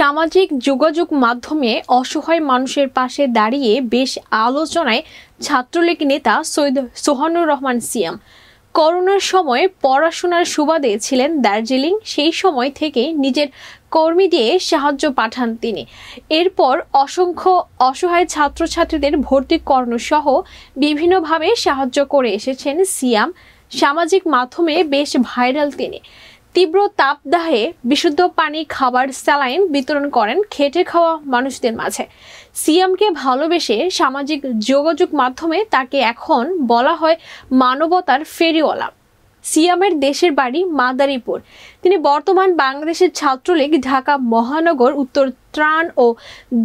সামাজিক যোগাযোগ মাধ্যমে অসহায় মানুষের পাশে দাঁড়িয়ে বেশ আলোচনায় ছাত্রলীগ নেতা সৈয়দ সোহানুর রহমান সিয়াম। করোনার সময় পড়াশোনার সুবাদে ছিলেন দার্জিলিং, সেই সময় থেকে নিজের কর্মী দিয়ে সাহায্য পাঠান তিনি। এরপর অসংখ্য অসহায় ছাত্রছাত্রীদের ভর্তি করানো সহ বিভিন্নভাবে সাহায্য করে এসেছেন সিয়াম। সামাজিক মাধ্যমে বেশ ভাইরাল তিনি। তীব্র তাপদাহে বিশুদ্ধ পানি, খাবার, স্যালাইন বিতরণ করেন খেটে খাওয়া মানুষদের মাঝে। সিয়ামকে ভালোবেসে সামাজিক যোগাযোগ মাধ্যমে তাকে এখন বলা হয় মানবতার ফেরিওয়ালা। সিয়ামের দেশের বাড়ি মাদারীপুর। তিনি বর্তমান বাংলাদেশের ছাত্রলীগ ঢাকা মহানগর উত্তর ত্রাণ ও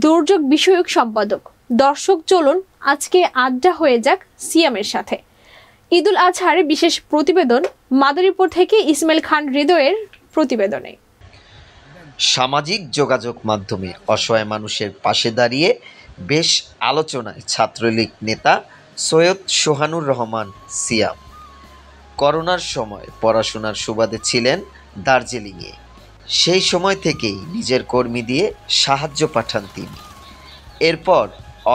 দুর্যোগ বিষয়ক সম্পাদক। দর্শক, চলুন আজকে আড্ডা হয়ে যাক সিয়ামের সাথে। ঈদুল আজহার বিশেষ প্রতিবেদন মাদারীপুর থেকে ইসমাইল খান হৃদয়ের প্রতিবেদনে। সামাজিক যোগাযোগ মাধ্যমে অসহায় মানুষের পাশে দাঁড়িয়ে বেশ আলোচনায় ছাত্রলীগ নেতা সৈয়দ সোহানুর রহমান সিয়াম। করোনার সময় পড়াশোনার সুবাদে ছিলেন দার্জিলিংয়ে, সেই সময় থেকেই নিজের কর্মী দিয়ে সাহায্য পাঠান তিনি। এরপর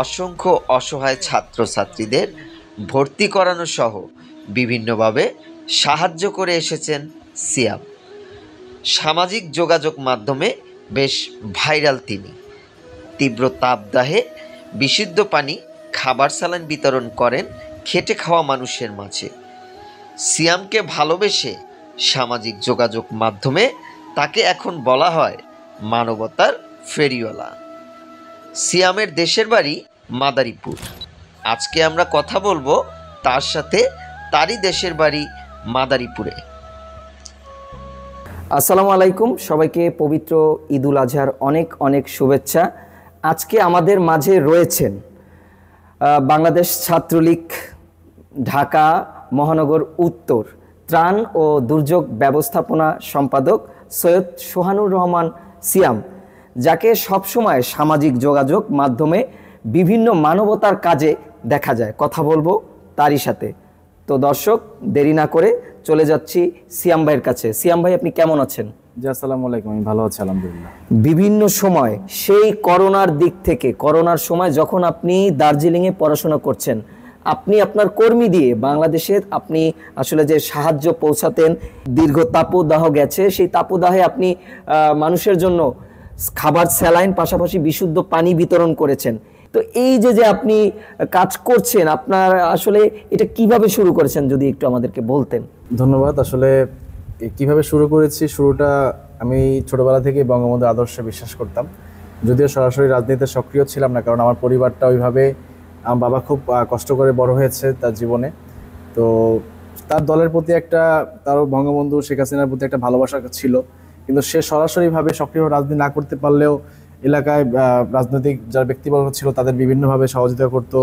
অসংখ্য অসহায় ছাত্রছাত্রীদের ভর্তি করানো সহ বিভিন্নভাবে সাহায্য করে এসেছেন সিয়াম। সামাজিক যোগাযোগ মাধ্যমে বেশ ভাইরাল তিনি। তীব্র তাপদাহে বিশুদ্ধ পানি, খাবার, স্যালাইন বিতরণ করেন খেটে খাওয়া মানুষের মাঝে। সিয়ামকে ভালোবেসে সামাজিক যোগাযোগ মাধ্যমে তাকে এখন বলা হয় মানবতার ফেরিওয়ালা। সিয়ামের দেশের বাড়ি মাদারীপুর। আজকে আমরা কথা বলবো তার সাথে, তারই দেশের বাড়ি মাদারীপুরে। আসসালামু আলাইকুম, সবাইকে পবিত্র ঈদুল আজহার অনেক অনেক শুভেচ্ছা। আজকে আমাদের মাঝে রয়েছেন বাংলাদেশ ছাত্রলীগ ঢাকা মহানগর উত্তর ত্রাণ ও দুর্যোগ ব্যবস্থাপনা সম্পাদক সৈয়দ সোহানুর রহমান সিয়াম, যাকে সবসময় সামাজিক যোগাযোগ মাধ্যমে বিভিন্ন মানবতার কাজে দেখা যায়। কথা বলবো তারই সাথে। তো দর্শক, দেরি না করে চলে যাচ্ছি সিয়াম ভাইয়ের কাছে। সিয়াম ভাই, আপনি কেমন আছেন? জি, আসসালামু আলাইকুম। আমি ভালো আছি, আলহামদুলিল্লাহ। বিভিন্ন সময়, সেই করোনার দিক থেকে, করোনার সময় যখন আপনি দার্জিলিংয়ে পড়াশোনা করছেন, আপনি আপনার কর্মী দিয়ে বাংলাদেশের আপনি আসলে যে সাহায্য পৌঁছাতেন, দীর্ঘ তাপদাহ গেছে, সেই তাপদাহে আপনি মানুষের জন্য খাবার, স্যালাইন, পাশাপাশি বিশুদ্ধ পানি বিতরণ করেছেন। তো এই যে আপনি কাজ করছেন, আপনার আসলে এটা কিভাবে শুরু করেছেন যদি একটু আমাদেরকে বলতেন। ধন্যবাদ। আসলে কিভাবে শুরু করেছি, শুরুটা আমি ছোটবেলা থেকে বঙ্গবন্ধু আদর্শে বিশ্বাস করতাম, যদিও সরাসরি রাজনীতিতে সক্রিয় ছিলাম না, কারণ আমার পরিবারটা ওইভাবে, আমার বাবা খুব কষ্ট করে বড় হয়েছে তার জীবনে। তো তার দলের প্রতি একটা, তার বঙ্গবন্ধু শেখ হাসিনার প্রতি একটা ভালোবাসা ছিল, কিন্তু সে সরাসরিভাবে সক্রিয় রাজনীতি না করতে পারলেও এলাকায় রাজনৈতিক যারা ব্যক্তিবর্গ ছিল তাদের বিভিন্নভাবে সহযোগিতা করতো,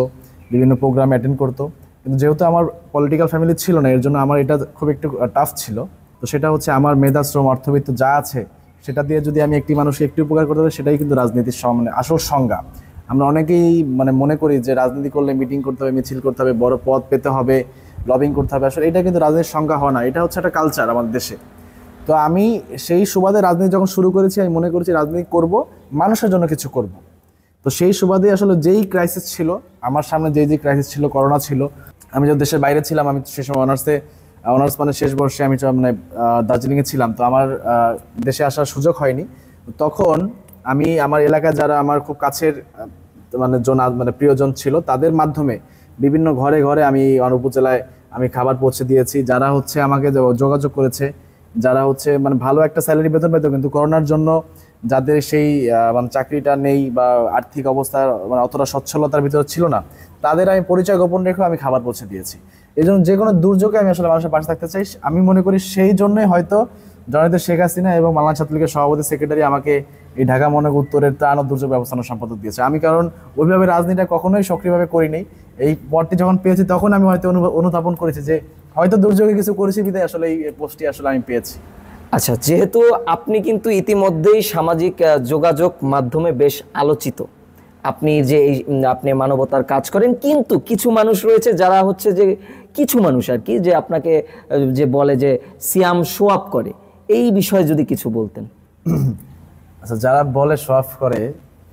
বিভিন্ন প্রোগ্রাম অ্যাটেন্ড করতো। কিন্তু যেহেতু আমার পলিটিক্যাল ফ্যামিলি ছিল না, এর জন্য আমার এটা খুব একটু টাফ ছিল। তো সেটা হচ্ছে আমার মেধাশ্রম, অর্থবিত্ত যা আছে সেটা দিয়ে যদি আমি একটি মানুষকে একটু উপকার করতে পারি, সেটাই কিন্তু রাজনীতির আসল সংজ্ঞা। আমরা অনেকেই মনে করি যে রাজনীতি করলে মিটিং করতে হবে, মিছিল করতে হবে, বড় পদ পেতে হবে, লবিং করতে হবে। আসলে এটা কিন্তু রাজনীতির সংজ্ঞা হয় না, এটা হচ্ছে একটা কালচার আমাদের দেশে। তো আমি সেই সুবাদে রাজনীতি যখন শুরু করেছি, আমি মনে করেছি রাজনীতি করব, মানুষের জন্য কিছু করব। তো সেই সুবাদে আসলে যেই ক্রাইসিস ছিল আমার সামনে, যেই ক্রাইসিস ছিল, করোনা ছিল। আমি যখন দেশের বাইরে ছিলাম, আমি সে সময় অনার্স শেষ বর্ষে আমি দার্জিলিংয়ে ছিলাম। তো আমার দেশে আসার সুযোগ হয়নি। তখন আমি আমার এলাকায় যারা আমার খুব কাছের প্রিয়জন ছিল, তাদের মাধ্যমে বিভিন্ন ঘরে ঘরে আমি উপজেলায় আমি খাবার পৌঁছে দিয়েছি। যারা আমাকে যোগাযোগ করেছে, যারা ভালো একটা স্যালারি বেতন পেত, কিন্তু করোনার জন্য যাদের সেই চাকরিটা নেই বা আর্থিক অবস্থা অতটা সচ্ছলতার ভিতরে ছিল না, তাদের আমি পরিচয় গোপন রেখেও আমি খাবার পৌঁছে দিয়েছি। এই জন্য যে কোনো দুর্যোগে আমি আসলে মানুষের পাশে থাকতে চাই। আমি মনে করি সেই জন্যই হয়তো জননেত্রী শেখ হাসিনা এবং বাংলাদেশ ছাত্রলীগের সভাপতি সেক্রেটারি আমাকে এই ঢাকা মহানগর উত্তরের ত্রাণ ও দুর্যোগ ব্যবস্থাপনা সম্পাদক দিয়েছে। আমি কারণ ওইভাবে রাজনীতিটা কখনোই সক্রিয়ভাবে করিনি। এই পদটি যখন পেয়েছি তখন আমি হয়তো অনুধাবন করেছি যে হয়তো দুর্যোগে কিছু করেছি, বিধায় আসলে এই পোস্টটি আসলে আমি পেয়েছি। আচ্ছা, যেহেতু আপনি কিন্তু ইতিমধ্যেই সামাজিক যোগাযোগ মাধ্যমে বেশ আলোচিত, আপনি যে আপনি মানবতার কাজ করেন, কিন্তু কিছু মানুষ রয়েছে যারা যে কিছু মানুষ আর কি, যে আপনাকে যে বলে যে সিয়াম শো আপ করে, এই বিষয়ে যদি কিছু বলতেন। আচ্ছা, যারা বলে শো অফ করে,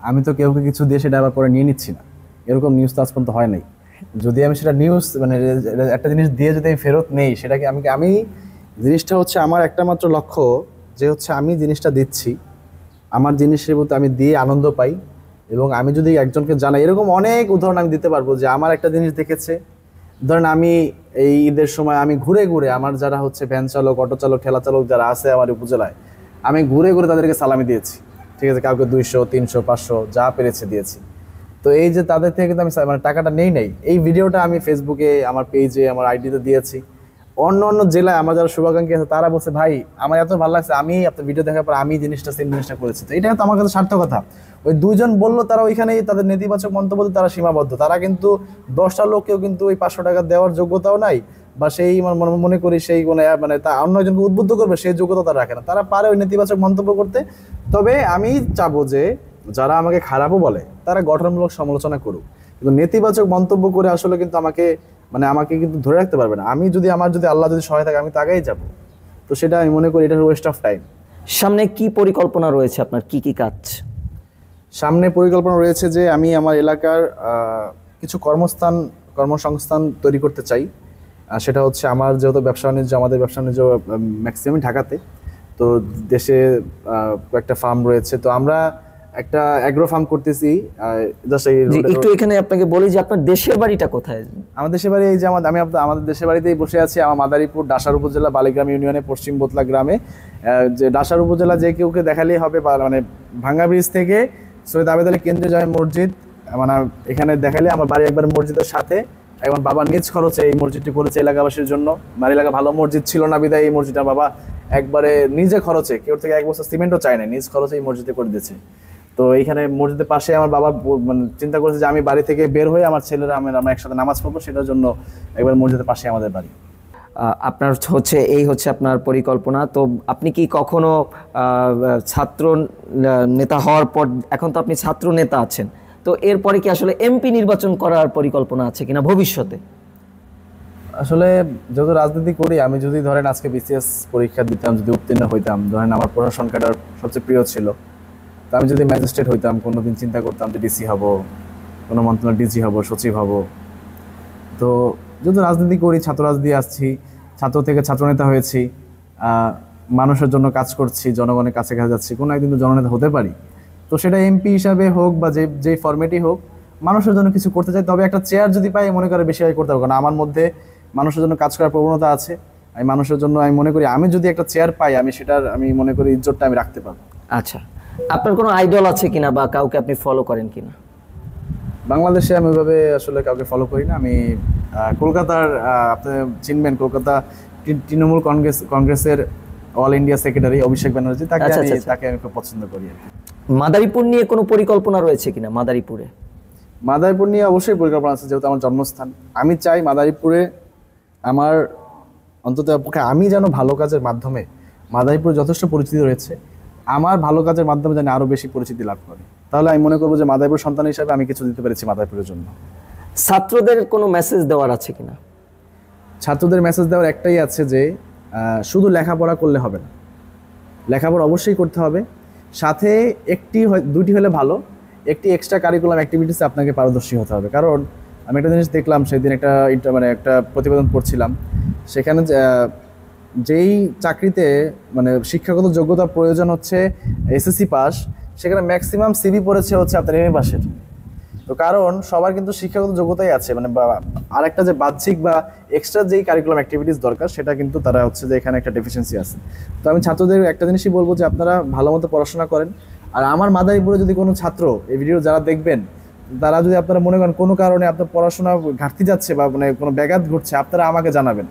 আমি তো কেউকে কিছু দিয়ে সেটা আবার পরে নিয়ে নিচ্ছি না, এরকম নিউজ তো আজ পর্যন্ত হয় নাই। যদি আমি সেটা নিউজ মানে একটা জিনিস দিয়ে যদি আমি ফেরত নেই, সেটাকে আমি জিনিসটা হচ্ছে আমার একটা মাত্র লক্ষ্য, যে হচ্ছে আমি জিনিসটা দিচ্ছি, আমার জিনিসের মতো আমি দিয়ে আনন্দ পাই। এবং আমি যদি একজনকে জানাই, এরকম অনেক উদাহরণ আমি দিতে পারবো যে আমার একটা জিনিস দেখেছে, ধরেন আমি এই ঈদের সময় আমি ঘুরে ঘুরে আমার যারা হচ্ছে ভ্যান চালক, অটো চালক, ঠেলা চালক যারা আছে আমার উপজেলায়, আমি ঘুরে ঘুরে তাদেরকে সালামি দিয়েছি, ঠিক আছে, কাউকে 200, 300, 500 যা পেরেছে দিয়েছি। তো এই যে তাদের থেকে কিন্তু আমি মানে টাকাটা নেই, এই ভিডিওটা আমি ফেসবুকে, আমার পেজে, আমার আইডিতে দিয়েছি। অন্য অন্য জেলায় আমার যারা শুভাকাঙ্ক্ষী আছে তারা বলছে, ভাই আমার এত ভালো লাগছে, আমি আপনার ভিডিও দেখার পর আমি জিনিসটা সেম জিনিসটা করেছি। তো এটা তো আমার কাছে সার্থকতা। ওই দুইজন বললো, তারা ওইখানেই তাদের নেতিবাচক মন্তব্য তারা সীমাবদ্ধ, তারা কিন্তু 10টা লোককেও কিন্তু ওই 500 টাকা দেওয়ার যোগ্যতাও নাই, বা সেই মনে করি সেই কোনো মানে তা অন্য একজনকে উদ্বুদ্ধ করবে সেই যোগ্যতা তারা রাখে না, তারা পারে ওই নেতিবাচক মন্তব্য করতে। তবে আমি চাবো যে যারা আমাকে খারাপও বলে তারা গঠনমূলক সমালোচনা করুক, কিন্তু নেতিবাচক মন্তব্য করে আসলে কিন্তু আমাকে কিন্তু ধরে রাখতে পারবে না। আমি যদি আল্লাহ যদি সহায় থাকে, আমি তো আগেই যাবো। তো সেটা আমি মনে করি এটা ওয়েস্ট অফ টাইম। সামনে কি পরিকল্পনা রয়েছে আপনার, কি কি কাজ? সামনে পরিকল্পনা রয়েছে যে আমি আমার এলাকার কিছু কর্মসংস্থান তৈরি করতে চাই। সেটা হচ্ছে আমার যেহেতু আমাদের ব্যবসা বাণিজ্য ম্যাক্সিমাম ঢাকাতে, তো দেশে কয়েকটা ফার্ম রয়েছে, তো আমরা একটা অ্যাগ্রো ফার্ম করতেছি। একটু এখানে আপনাকে বলি যে আপনার দেশের বাড়িটা কোথায়? আমার দেশের বাড়ি এই যে আমি আমাদের দেশের বাড়িতেই বসে আছি, আমার মাদারীপুর ডাসার উপজেলা বালিগ্রাম ইউনিয়নে পশ্চিম বোতলা গ্রামে। যে ডাসার উপজেলা যে কেউকে দেখালেই হবে, মানে ভাঙ্গা ব্রিজ থেকে সৈয়দ আবেদ আলী কেন্দ্রীয় জামে মসজিদ, মানে এখানে দেখালে আমার বাড়ি একবার মসজিদের সাথে। এবং বাবা নিজ খরচে এই মসজিদটি করেছে এলাকাবাসীর জন্য। আমার এলাকা ভালো মসজিদ ছিল না বিদায় এই মসজিদটা বাবা একবারে নিজে খরচে, কেউ থেকে 1 বছর সিমেন্টও চায় না, নিজ খরচে এই মসজিদে করে দিয়েছে। তো এইখানে মসজিদের পাশে আমার বাবা মানে চিন্তা করেছে যে আমি বাড়ি থেকে বের হয়ে আমার ছেলেরা আমরা একসাথে নামাজ পড়বো, সেটার জন্য একবার মসজিদের পাশে আমাদের বাড়ি। আপনার এই হচ্ছে আপনার পরিকল্পনা। তো আপনি কি কখনো ছাত্র নেতা হওয়ার পর, এখন তো আপনি ছাত্র নেতা আছেন, তো এরপরে কি আসলে এমপি নির্বাচন করার পরিকল্পনা আছে কিনা ভবিষ্যতে? আসলে যত রাজনীতি করি, আমি যদি ধরেন আজকে বিসিএস পরীক্ষা দিতাম, যদি উত্তীর্ণ হইতাম, ধরেন আমার প্রশাসন ক্যাডার সবচেয়ে প্রিয় ছিল, তো আমি যদি ম্যাজিস্ট্রেট হইতাম, কোনোদিন চিন্তা করতাম যে ডিসি হব, কোনো মন্ত্রণালয় ডিজি হব, সচিব হব। তো যদি রাজনীতি করি, ছাত্র রাজনীতি আসছি, ছাত্র থেকে ছাত্রনেতা হয়েছি, মানুষের জন্য কাজ করছি, জনগণের কাছে যাচ্ছি, কোনো একদিন তো জননেতা হতে পারি। তো সেটা এমপি হিসাবে হোক বা যে ফরম্যাটই হোক, মানুষের জন্য কিছু করতে চাই। তবে একটা চেয়ার যদি পাই, মনে করে বেশি করতে হবে, কারণ আমার মধ্যে মানুষের জন্য কাজ করার প্রবণতা আছে। আমি মানুষের জন্য আমি মনে করি আমি যদি একটা চেয়ার পাই, আমি মনে করি ইজ্জতটা আমি রাখতে পারবো। আচ্ছা, আপনার কোনো আইডল আছে কিনা বা কাউকে আপনি ফলো করেন কিনা? বাংলাদেশে আমি ওইভাবে আসলে কাউকে ফলো করি না। আমি কলকাতার, আপনি চিনবেন, কলকাতা তৃণমূল কংগ্রেসের all India secretary Abhishek Banerjee, তাকে আমি খুব পছন্দ করি। মাদারীপুর নিয়ে কোনো পরিকল্পনা রয়েছে কিনা? মাদারীপুর নিয়ে অবশ্যই পরিকল্পনা আছে, যেহেতু আমার জন্মস্থান। আমি চাই মাদারীপুরে আমার অন্তত আমি যেন ভালো কাজের মাধ্যমে, মাদারীপুরে যথেষ্ট পরিচিতি রয়েছে, আমার ভালো কাজের মাধ্যমে যেন আরো বেশি পরিচিতি লাভ করে। তাহলে আমি মনে করবো যে মাদারীপুর সন্তান হিসাবে আমি কিছু দিতে পেরেছি মাদারীপুরের জন্য। ছাত্রদের কোনো মেসেজ দেওয়ার আছে কিনা? ছাত্রদের মেসেজ দেওয়ার একটাই আছে যে শুধু লেখাপড়া করলে হবে না, লেখাপড়া অবশ্যই করতে হবে, সাথে দুইটি হলে ভালো, একটি এক্সট্রা কারিকুলাম অ্যাক্টিভিটিসে আপনাকে পারদর্শী হতে হবে। কারণ আমি একটা জিনিস দেখলাম সেদিন, একটা প্রতিবেদন পড়ছিলাম, সেখানে যেই চাকরিতে মানে শিক্ষাগত যোগ্যতা প্রয়োজন হচ্ছে এসএসসি পাস, সেখানে ম্যাক্সিমাম সিভি পড়েছে হচ্ছে আপনার এমএ পাসের। তো কারণ সবার কিন্তু শিক্ষাগত যোগ্যতাই আছে, মানে আরেকটা যে বাহ্যিক বা এক্সট্রা যেই কারিকুলাম অ্যাক্টিভিটিস দরকার, সেটা কিন্তু তারা হচ্ছে যে এখানে একটা ডেফিসিয়েন্সি আছে। তো আমি ছাত্রদের একটা জিনিসই বলবো যে আপনারা ভালো মতো পড়াশোনা করেন। আর আমার মাদারীপুরে যদি কোনো ছাত্র, এই ভিডিও যারা দেখবেন, তারা যদি আপনারা মনে করেন কোনো কারণে আপনার পড়াশোনা ঘাটতি যাচ্ছে বা মানে কোনো ব্যাঘাত ঘটছে, আপনারা আমাকে জানাবেন,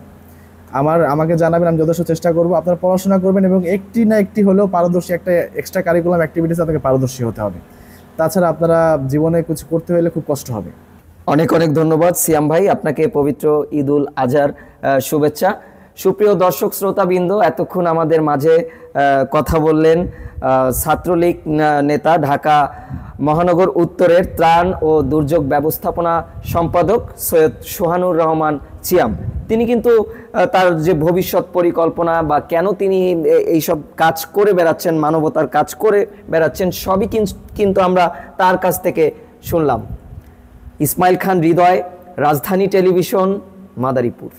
আমি যথেষ্ট চেষ্টা করবো। আপনারা পড়াশোনা করবেন এবং একটি না একটি হলেও পারদর্শী, একটা এক্সট্রা কারিকুলাম অ্যাক্টিভিটিস আপনাকে পারদর্শী হতে হবে। তাছাড়া আপনারা জীবনে কিছু করতে হলে খুব কষ্ট হবে। অনেক অনেক ধন্যবাদ সিয়াম ভাই, আপনাকে পবিত্র ঈদ উল আজহার শুভেচ্ছা। সুপ্রিয় দর্শক শ্রোতাবৃন্দ, এতক্ষণ আমাদের মাঝে কথা বললেন ছাত্রলীগ নেতা, ঢাকা মহানগর উত্তরের ত্রাণ ও দুর্যোগ ব্যবস্থাপনা সম্পাদক সৈয়দ সোহানুর রহমান সিয়াম। তিনি কিন্তু তার যে ভবিষ্যৎ পরিকল্পনা বা কেন তিনি এইসব কাজ করে বেড়াচ্ছেন, মানবতার কাজ করে বেড়াচ্ছেন, সবই কিন্তু আমরা তার কাছ থেকে শুনলাম। ইসমাইল খান হৃদয়, রাজধানী টেলিভিশন, মাদারীপুর।